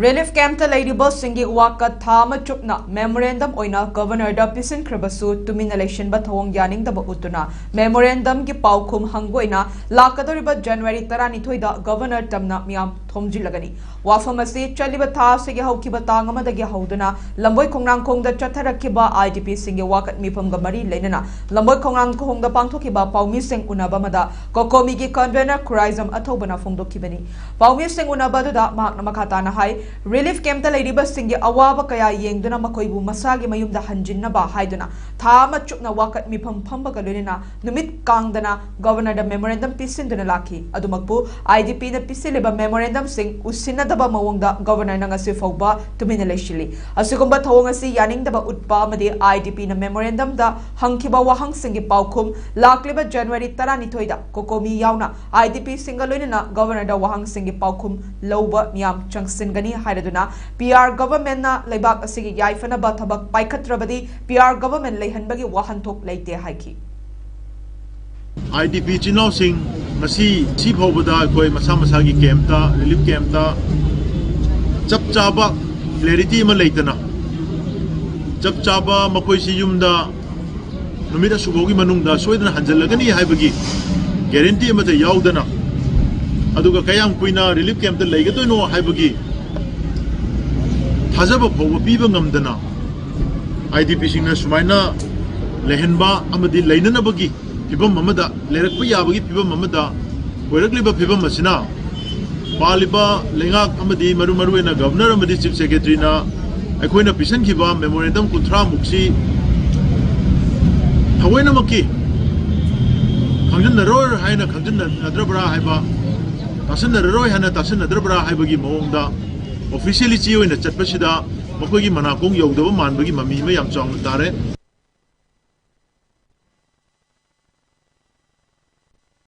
Relief camp ta ladibo singi waka thama chupna memorandum oina governor da pisin khrabasu tumin election ba thong yaning da ba utuna memorandum ki paukhum hangoina lakadoriba January 12 da governor tamna miam thomjilagani wafamasi chaliba tha sigi haukiba tangama da gi hauduna lamboi khongnang khong da chatharakiba IDP singi wakat mifam ga mari leinana lamboi khongnang khong da pangthokiba paumi sing unaba mada Cocomi gi convener Kurizam athobana phongdokibani paumi sing unaba da mahakna makhata na hai Relief camp ta ladiba singi awaba kaya yengduna makoibu masagi mayumda hanjinna ba haiduna thama chukna wakat mifam phamba ga loinina numit kangdana governor da memorandum pisinduna laki adumakpu IDP na pisiliba memorandum sing usina daba mawongda governor na ngasi fawba tumina leishili asigumba thawong asi yaning daba utpa madi IDP na memorandum da hangkiba wahang singi paukhum lakliba January 12 da Cocomi yaona IDP singa loinina governor da wahang singi paukhum lawba miyam changshinlagani haiduna PR government na leibak asigi yaifana ba thabak paikhatrabadi PR government leihanbagi wahanthok leite haiki IDP chino sing masi si phobada koi masa masagi camp ta relief camp ta chap chaba clarity ma leitana chap chaba makoi si yumda numida subogi manungda soidana hanjalagani haibagi guarantee ma ta yaudana aduga kayam kuina relief camp ta leigadoino haibagi Hazaba Powa Piba Namdana IDP Singna Sumaina Lehenba Amadi Lainana Bagi Pibam Mamada Lerakpaya Bagi Pibam Mamada Werakliba Pibam Masina Paliba Lengak Amadi Marumaruena Governor Amadi Chief Secretary na Akoina Pisan Kiba Memorandum Kutra Muksi Hawena Maki Khongjang Naror Haina Khongjang Nadrabra Haiba Tasan Naroi Hana Tasan Nadrabra Haibagi Mawongda Officially, Chio in the Chatpasida, Mokogi Manakong, Yodova Manbagi, Mami, Yam Chong Tare.